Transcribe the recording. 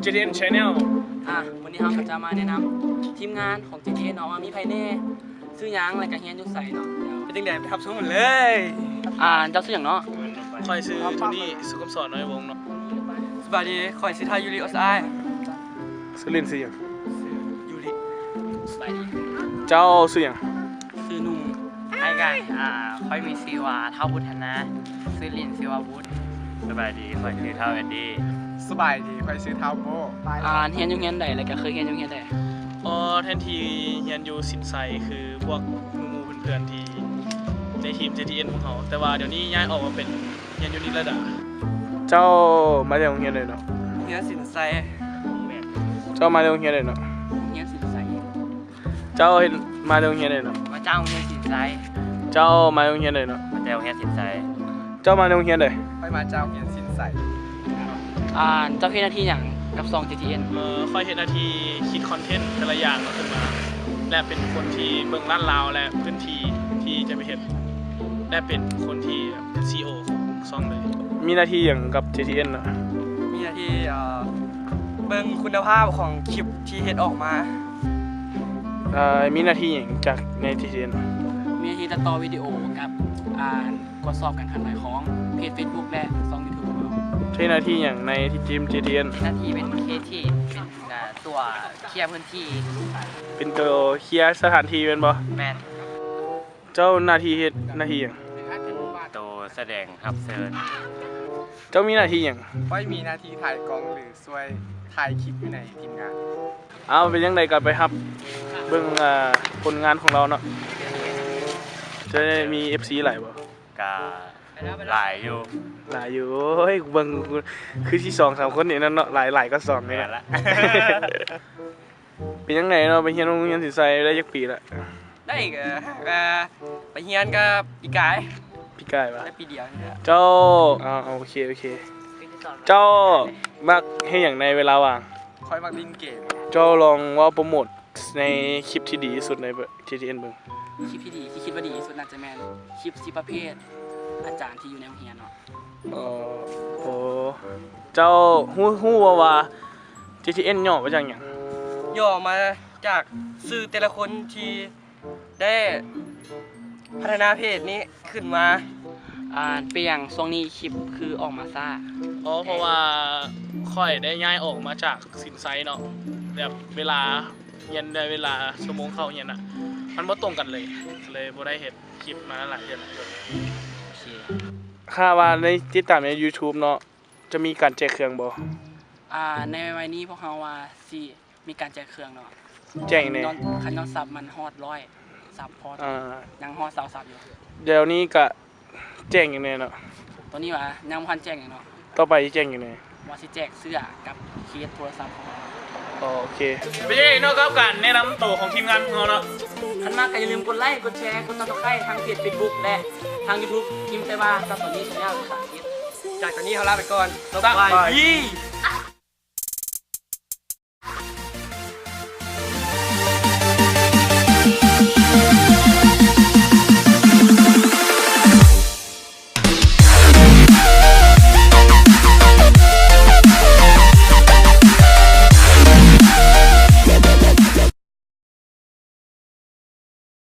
JDN Channel วันนี้เราก็จะมาแนะนำทีมงานของ JDN เนาะว่ามีไผแน่ซื้อหยังอะไรกันเฮียนอยู่ใส่เนาะเป็นจังได๋ไปทับชมกันเลย เจ้าซื้อหยังเนาะคอยซื้อโทนี่สุขสอนน้อยวงเนาะ สบายดีคอยสิทายูริออสไอ ซื้อลินซื้อหยัง ยูริ สบายดี เจ้าซื้อหยัง ซื้อนุ่ม ไอ้ไก่ค่อยมีซีวาเท่าบุตรนะซื้อลินซีวาบุตรสบายดีค่อยซื้อเท่าแอนดี้ สบายดีคอยซื้อเท้าโบ เฮียนอยู่เฮียนใดแล้วก็เคยเฮียนอยู่เฮียนใด แทนที่เฮียนอยู่สินไซคือพวกหมู่เพื่อนๆที่ในทีม JDN ของเขาแต่ว่าเดี๋ยวนี้ย้ายออกมาเป็นเฮียนอยู่นิรดาเจ้ามาจากโรงเรียนเลยเนาะ เฮียสินไซ เจ้ามาจากโรงเรียนเลยเนาะ เฮียนสินใส เจ้าเห็นมาจากโรงเรียนเลยเนาะ มาเจ้าเฮียสินใจ เจ้ามาจากโรงเรียนเลยเนาะ มาเจ้าเฮียสินใจ เจ้ามาจากโรงเรียนเลย คอยมาเจ้าเฮียสินไซ เจ้าเฮ็ดหน้าที่หยังกับซอง JDN ค่อยเห็นหน้าที่คิดคอนเทนต์แต่ละอย่างมาขึ้นมาและเป็นคนที่เบื้องล้านลาวและพื้นที่ที่จะไปเห็นและเป็นคนที่เป็น CEO ของซองเลยมีหน้าที่อย่างกับ JDN เนาะ มีหน้าที่เบิ่งคุณภาพของคลิปที่เฮ็ดออกมา มีหน้าที่อย่างจากใน JDN มีหน้าที่ตัดต่อวิดีโอกับกดสอบการขันหมายของเพจ Facebook และซอง YouTube ของเรา ใช้หน้าที่อย่างในทีม JDN หน้าที่เป็นเคที่เป็นตัวเคลียร์พื้นที่ เป็นตัวเคลียร์สถานที่เป็นบ่ แมน เจ้าหน้าที่เฮ็ดหน้าที่อย่าง ตัวแสดงฮับเซิร์น เจ้ามีหน้าที่อย่าง ค่อยมีหน้าที่ถ่ายกล้องหรือช่วยถ่ายคลิปอยู่ในทีมงาน เอาเป็นยังไงกันไปครับเบิ่งผลงานของเราเนาะจะได้มี FC หลายบ่ กาหลายอยู่ หลายอยู่เฮ้ยเบิ่งคือที่2-3คนนี่นั่นเนาะหลายก็สอนนี่ แม่ แหละ ละ เป็นยังไงเนาะไปเรียนโรงเรียนสิไซได้จักปีละ ได้อีกไปเฮียนกับอีกาย พี่กายปะ ได้ปีเดียวนี่แหละ เจ้าโอเคเจ้ามักให้อย่างในเวลาว่าง คอยมาลินเกม เจ้าลองว่าโปรโมทในคลิปที่ดีที่สุดใน JDN เบิ่ง คลิปที่ดีที่คิดว่าดีที่สุดน่าจะแม่นคลิป10ประเภทอาจารย์ที่อยู่ในโรงเรียนเนาะ โอ้เจ้าฮู้ว่า JDN ย่อมาจากหยัง ย่อมาจากสื่อแต่ละคนที่ได้พัฒนาเพจนี้ขึ้นมา เปียงช่วงนี้คลิปคือออกมาซ่า เพราะว่าค่อยได้ย้ายออกมาจากสินไซเนาะแบบเวลาเรียนได้เวลาชั่วโมงเข้าเรียนอ่ะมันบ่ตรงกันเลยบ่ได้เฮ็ดคลิปมาหลายเดือน โอเค ค่าว่าในติดตามใน YouTube เนาะจะมีการแจกเครื่องบ่ ในวัยนี้พวกเราว่าสิมีการแจกเครื่องเนาะ แจกแน่ คันย้อนซับมันฮอดซับพอดยังฮอดซับอยู่ เดี๋ยวนี้ก็แจ้งอย่างแน่เนาะ ตัวนี้ว่ายังบ่ทันแจกหยังเนาะ ต่อไปแจ้งอย่างแน่ ว่าสิแจกเสื้อกับเคสโทรศัพท์ของเรา โอเคเป็นยังไงเนาะครับการแนะนำตัวของทีมงานของเราเนาะ คันมากก็อย่าลืมกดไลค์กดแชร์กด Subscribe ทางเพจ Facebook และทาง YouTube พิมพ์ไปว่าซับตอนนี้สัญญาณภาษาอังกฤษ จากตอนนี้เขาลาไปก่อน สบายดี